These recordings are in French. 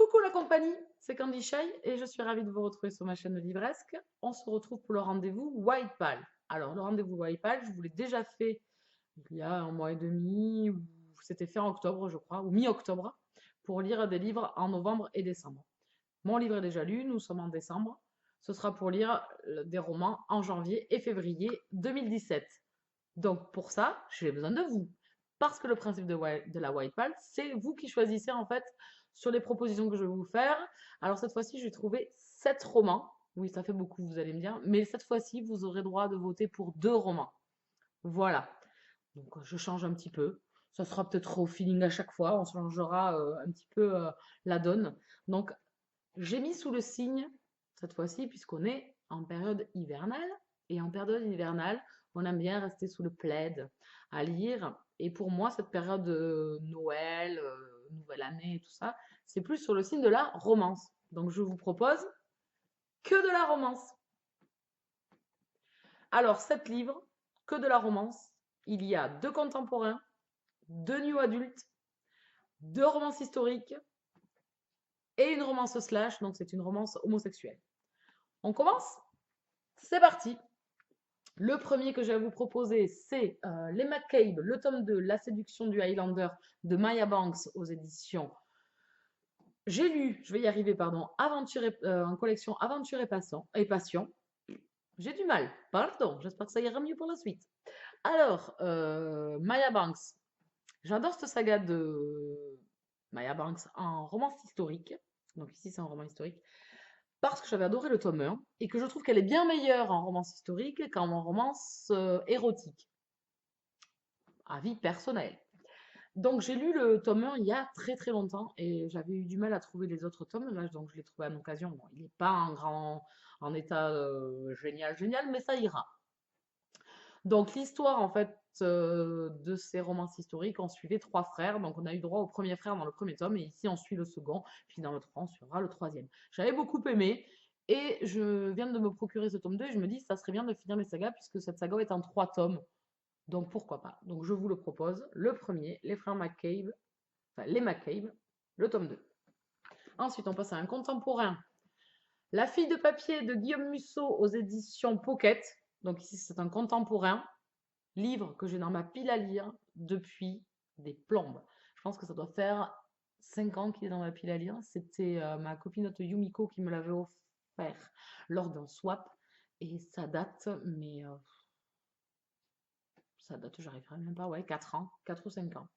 Coucou la compagnie, c'est Candy Shy et je suis ravie de vous retrouver sur ma chaîne de Livresque. On se retrouve pour le rendez-vous Whitepal. Alors, le rendez-vous Whitepal, je vous l'ai déjà fait il y a un mois et demi, ou c'était fait en octobre, je crois, ou mi-octobre, pour lire des livres en novembre et décembre. Mon livre est déjà lu, nous sommes en décembre. Ce sera pour lire des romans en janvier et février 2017. Donc, pour ça, j'ai besoin de vous. Parce que le principe de la Whitepal, c'est vous qui choisissez en fait sur les propositions que je vais vous faire. Alors cette fois-ci, j'ai trouvé 7 romans. Oui, ça fait beaucoup, vous allez me dire. Mais cette fois-ci, vous aurez droit de voter pour 2 romans. Voilà. Donc je change un petit peu. Ça sera peut-être au feeling à chaque fois. On changera un petit peu la donne. Donc j'ai mis sous le signe, cette fois-ci, puisqu'on est en période hivernale. Et en période hivernale, on aime bien rester sous le plaid à lire. Et pour moi, cette période de Noël, Nouvelle Année et tout ça, c'est plus sur le signe de la romance. Donc je vous propose que de la romance. Alors, 7 livres, que de la romance. Il y a 2 contemporains, 2 new adultes, 2 romances historiques et une romance slash, donc c'est une romance homosexuelle. On commence? C'est parti. Le premier que je vais vous proposer, c'est Les McCabe, le tome 2, La séduction du Highlander de Maya Banks aux éditions. J'ai lu, je vais y arriver, pardon, en collection Aventure et Passion. J'ai du mal, pardon, j'espère que ça ira mieux pour la suite. Alors, Maya Banks, j'adore cette saga de Maya Banks en romance historique. Donc ici, c'est un roman historique. Parce que j'avais adoré le tome 1 et que je trouve qu'elle est bien meilleure en romance historique qu'en romance érotique. Avis personnel. Donc j'ai lu le tome 1 il y a très très longtemps et j'avais eu du mal à trouver les autres tomes. Là, donc je l'ai trouvé à l'occasion. Bon, il n'est pas en état génial, génial, mais ça ira. Donc l'histoire en fait de ces romances historiques, on suivait 3 frères. Donc on a eu droit au premier frère dans le premier tome et ici on suit le second. Puis dans le 3, on suivra le troisième. J'avais beaucoup aimé et je viens de me procurer ce tome 2 et je me dis ça serait bien de finir les sagas puisque cette saga est en 3 tomes. Donc pourquoi pas. Donc je vous le propose. Le premier, les frères McCabe, enfin les McCabe, le tome 2. Ensuite on passe à un contemporain. La fille de papier de Guillaume Musso aux éditions Pocket. Donc ici c'est un contemporain. Livre que j'ai dans ma pile à lire depuis des plombes. Je pense que ça doit faire 5 ans qu'il est dans ma pile à lire. C'était ma copinote Yumiko qui me l'avait offert lors d'un swap. Et ça date, mais ça date, j'arriverai même pas, ouais, 4 ans, 4 ou 5 ans.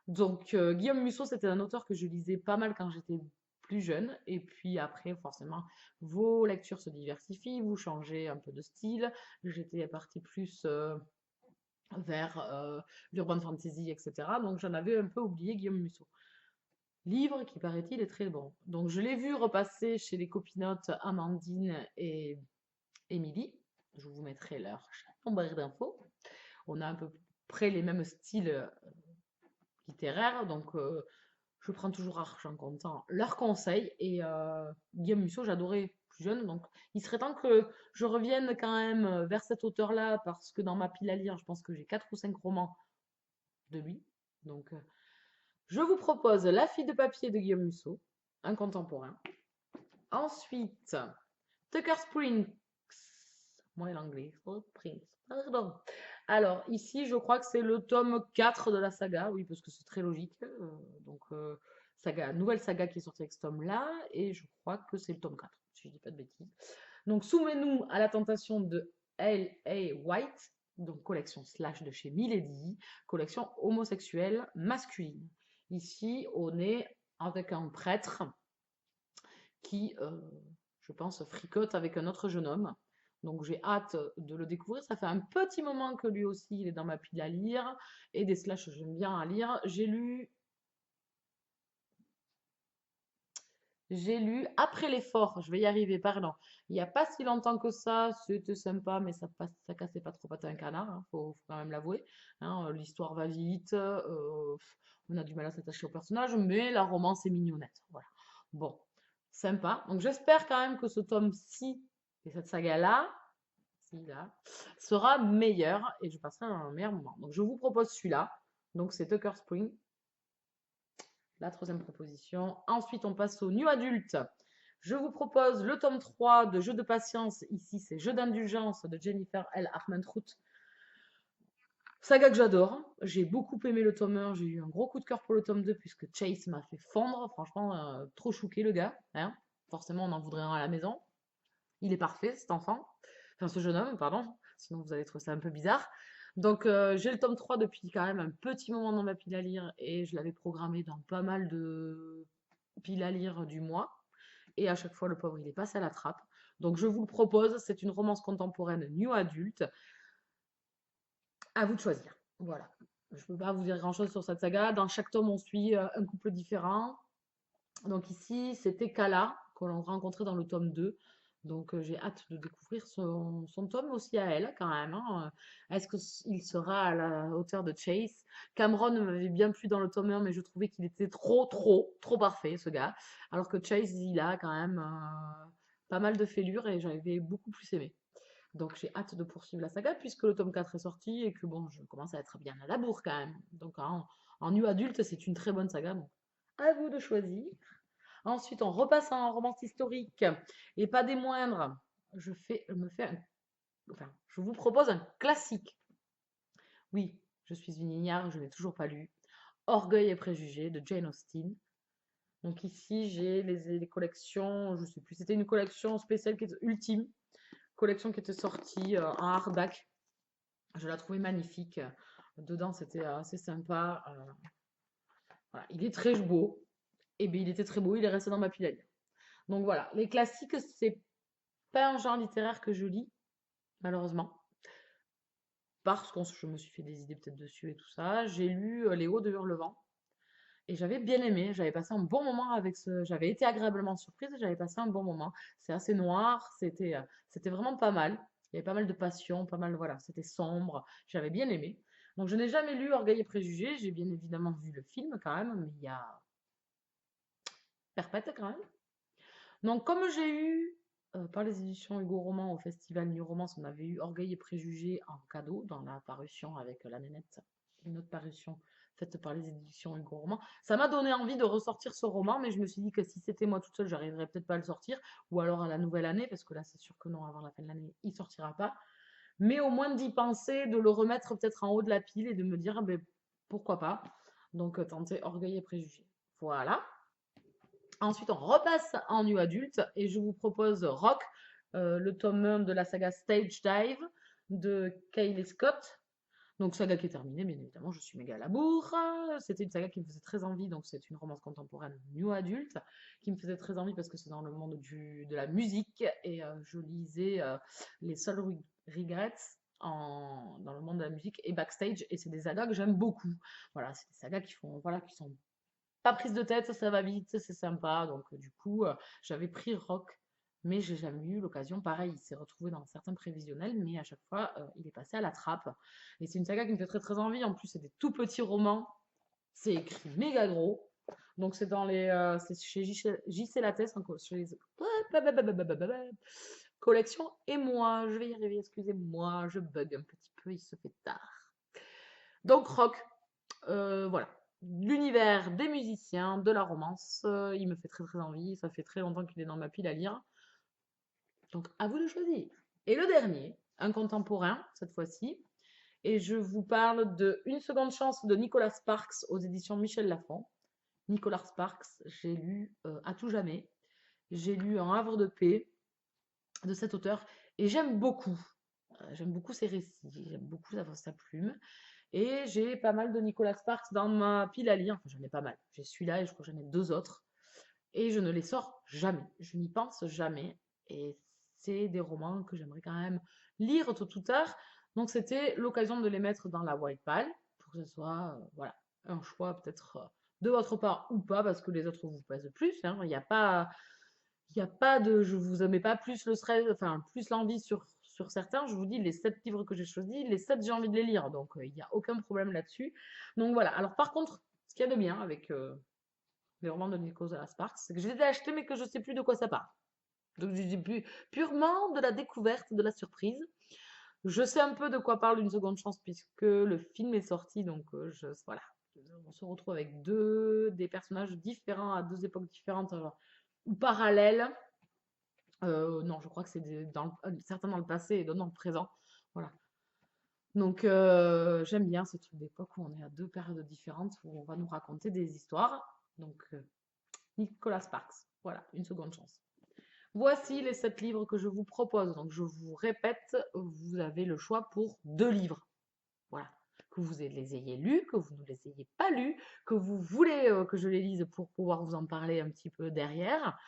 Donc Guillaume Musso, c'était un auteur que je lisais pas mal quand j'étais plus jeune. Et puis après, forcément, vos lectures se diversifient, vous changez un peu de style. J'étais partie plus vers l'urban fantasy, etc. Donc j'en avais un peu oublié Guillaume Musso. Livre qui, paraît-il, est très bon. Donc je l'ai vu repasser chez les copinotes Amandine et Émilie. Je vous mettrai leur chat en barre d'infos. On a à peu près les mêmes styles littéraires, donc je prends toujours argent comptant leurs conseils. Et Guillaume Musso, j'adorais plus jeune, donc il serait temps que je revienne quand même vers cet auteur-là, parce que dans ma pile à lire, je pense que j'ai 4 ou 5 romans de lui. Donc je vous propose La fille de papier de Guillaume Musso, un contemporain. Ensuite, Tucker Springs, moi l'anglais, pardon. Alors ici, je crois que c'est le tome 4 de la saga, oui, parce que c'est très logique. Donc, nouvelle saga qui est sortie avec ce tome-là, et je crois que c'est le tome 4, si je dis pas de bêtises. Donc, souvenez-nous à la tentation de L.A. White, donc collection slash de chez Milady, collection homosexuelle masculine. Ici, on est avec un prêtre qui, je pense, fricote avec un autre jeune homme. Donc j'ai hâte de le découvrir. Ça fait un petit moment que lui aussi, il est dans ma pile à lire. Et des slash, j'aime bien à lire. J'ai lu Après l'effort, je vais y arriver, pardon. Il n'y a pas si longtemps que ça, c'était sympa, mais ça cassait pas trop patin un canard, hein, faut quand même l'avouer. Hein, l'histoire va vite, on a du mal à s'attacher au personnage, mais la romance est mignonnette. Voilà. Bon, sympa. Donc j'espère quand même que ce tome-ci et cette saga-là, sera meilleur et je passerai un meilleur moment. Donc je vous propose celui-là. Donc c'est Tucker Spring, la troisième proposition. Ensuite, on passe au New Adulte. Je vous propose le tome 3 de Jeux de patience. Ici, c'est Jeux d'indulgence de Jennifer L. Armentrout. Saga que j'adore. J'ai beaucoup aimé le tome 1. J'ai eu un gros coup de cœur pour le tome 2 puisque Chase m'a fait fondre. Franchement, trop chouqué le gars. Hein. Forcément, on en voudrait un à la maison. Il est parfait, cet enfant. Enfin, ce jeune homme, pardon. Sinon, vous allez trouver ça un peu bizarre. Donc, j'ai le tome 3 depuis quand même un petit moment dans ma pile à lire et je l'avais programmé dans pas mal de piles à lire du mois. Et à chaque fois, le pauvre, il est passé à la trappe. Donc, je vous le propose. C'est une romance contemporaine new adulte. À vous de choisir. Voilà. Je ne peux pas vous dire grand-chose sur cette saga. Dans chaque tome, on suit un couple différent. Donc ici, c'était Kala, que l'on rencontrait dans le tome 2. Donc j'ai hâte de découvrir son tome aussi à elle, quand même. Hein. Est-ce qu'il sera à la hauteur de Chase? Cameron m'avait bien plu dans le tome 1, mais je trouvais qu'il était trop parfait, ce gars. Alors que Chase, il a quand même pas mal de fêlures et j'avais beaucoup plus aimé. Donc j'ai hâte de poursuivre la saga puisque le tome 4 est sorti et que bon, je commence à être bien à la bourre quand même. Donc en nu adulte, c'est une très bonne saga. Donc à vous de choisir. Ensuite, on repasse en romance historique et pas des moindres. Je vous propose un classique. Oui, je suis une ignare, je n'ai toujours pas lu. Orgueil et préjugés de Jane Austen. Donc ici, j'ai les collections, je sais plus, c'était une collection spéciale qui était ultime, collection qui était sortie en hardback. Je la trouvais magnifique. Dedans, c'était assez sympa. Voilà. Il est très beau. Et bien, il était très beau, il est resté dans ma pile à lire. Donc voilà, les classiques, c'est pas un genre littéraire que je lis, malheureusement. Parce que je me suis fait des idées peut-être dessus et tout ça. J'ai lu Les Hauts de Hurlevent. Et j'avais bien aimé, j'avais passé un bon moment avec ce. J'avais été agréablement surprise et j'avais passé un bon moment. C'est assez noir, c'était vraiment pas mal. Il y avait pas mal de passion, pas mal, voilà, c'était sombre. J'avais bien aimé. Donc je n'ai jamais lu Orgueil et Préjugés, j'ai bien évidemment vu le film quand même, mais il y a Perpète quand même. Donc comme j'ai eu par les éditions Hugo Roman au festival New Romance, on avait eu Orgueil et Préjugés en cadeau dans la parution avec la nénette, une autre parution faite par les éditions Hugo Roman. Ça m'a donné envie de ressortir ce roman, mais je me suis dit que si c'était moi toute seule, j'arriverais peut-être pas à le sortir, ou alors à la nouvelle année, parce que là c'est sûr que non, avant la fin de l'année, il sortira pas. Mais au moins d'y penser, de le remettre peut-être en haut de la pile et de me dire, ben, pourquoi pas. Donc tenter Orgueil et Préjugés. Voilà. Ensuite, on repasse en nu adulte et je vous propose Rock, le tome 1 de la saga Stage Dive de Kayleigh Scott. Donc, saga qui est terminée, bien évidemment, je suis méga à la bourre. C'était une saga qui me faisait très envie, donc c'est une romance contemporaine new adulte, qui me faisait très envie parce que c'est dans le monde de la musique et je lisais Les Seuls Regrets dans le monde de la musique et Backstage, et c'est des sagas que j'aime beaucoup. Voilà, c'est des sagas qui sont pas prise de tête, ça va vite, c'est sympa. Donc, du coup, j'avais pris Rock, mais j'ai jamais eu l'occasion. Pareil, il s'est retrouvé dans certains prévisionnels, mais à chaque fois, il est passé à la trappe. Et c'est une saga qui me fait très envie. En plus, c'est des tout petits romans. C'est écrit méga gros. Donc, c'est chez JC Lattès, chez les collection. Et moi, je vais y arriver, excusez-moi, je bug un petit peu, il se fait tard. Donc, Rock, voilà. L'univers des musiciens, de la romance, il me fait très envie. Ça fait très longtemps qu'il est dans ma pile à lire. Donc, à vous de choisir. Et le dernier, un contemporain, cette fois-ci. Et je vous parle de Une seconde chance de Nicolas Sparks aux éditions Michel Lafon. Nicolas Sparks, j'ai lu À tout jamais. J'ai lu Un havre de paix de cet auteur. Et j'aime beaucoup. J'aime beaucoup ses récits. J'aime beaucoup sa plume. Et j'ai pas mal de Nicolas Sparks dans ma pile à lire. Enfin, j'en ai pas mal. J'ai celui-là et je crois que j'en ai 2 autres. Et je ne les sors jamais. Je n'y pense jamais. Et c'est des romans que j'aimerais quand même lire tôt ou tard. Donc c'était l'occasion de les mettre dans la White Pile pour que ce soit voilà, un choix peut-être de votre part ou pas parce que les autres vous pèsent plus. Hein. Il y a pas de, je vous mets pas plus le stress, enfin plus l'envie sur certains. Je vous dis les 7 livres que j'ai choisis, les 7 j'ai envie de les lire, donc il n'y a aucun problème là-dessus. Donc voilà. Alors par contre, ce qu'il y a de bien avec les romans de Nicolas Sparks, c'est que je les ai achetés mais que je sais plus de quoi ça parle. Donc je dis purement de la découverte, de la surprise. Je sais un peu de quoi parle Une seconde chance puisque le film est sorti, donc voilà. on se retrouve avec des personnages différents à deux époques différentes ou parallèles. Non, je crois que c'est certains dans le passé et d'autres dans le présent. Voilà. Donc, j'aime bien ces trucs d'époque où on est à deux périodes différentes, où on va nous raconter des histoires. Donc, Nicolas Sparks. Voilà, une seconde chance. Voici les 7 livres que je vous propose. Donc, je vous répète, vous avez le choix pour 2 livres. Voilà. Que vous les ayez lus, que vous ne les ayez pas lus, que vous voulez que je les lise pour pouvoir vous en parler un petit peu derrière,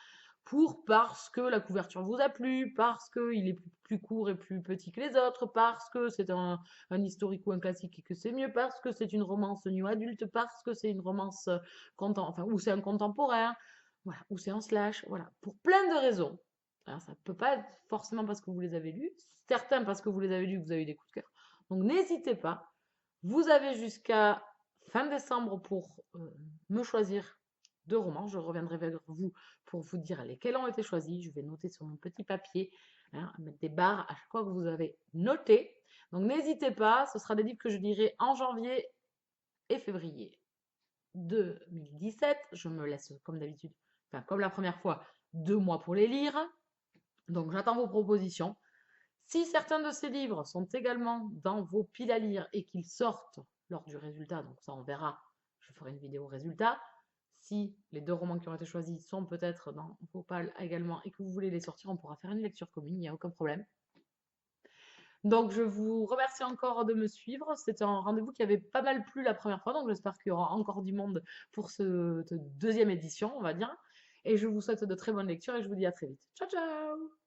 parce que la couverture vous a plu, parce qu'il est plus court et plus petit que les autres, parce que c'est un historique ou un classique et que c'est mieux, parce que c'est une romance new adulte, parce que c'est une romance ou c'est un contemporain, voilà, ou c'est un slash, voilà, pour plein de raisons. Alors, ça ne peut pas être forcément parce que vous les avez lus, certains parce que vous les avez lus, que vous avez eu des coups de cœur. Donc n'hésitez pas, vous avez jusqu'à fin décembre pour me choisir 2 romans. Je reviendrai vers vous pour vous dire lesquels ont été choisis. Je vais noter sur mon petit papier, hein, mettre des barres à chaque fois que vous avez noté. Donc n'hésitez pas, ce sera des livres que je lirai en janvier et février 2017. Je me laisse, comme d'habitude, enfin comme la première fois, 2 mois pour les lire. Donc j'attends vos propositions. Si certains de ces livres sont également dans vos piles à lire et qu'ils sortent lors du résultat, donc ça on verra, je ferai une vidéo résultat. Si les 2 romans qui ont été choisis sont peut-être dans vos piles également et que vous voulez les sortir, on pourra faire une lecture commune, il n'y a aucun problème. Donc je vous remercie encore de me suivre. C'était un rendez-vous qui avait pas mal plu la première fois, donc j'espère qu'il y aura encore du monde pour cette 2e édition, on va dire. Et je vous souhaite de très bonnes lectures et je vous dis à très vite. Ciao ciao!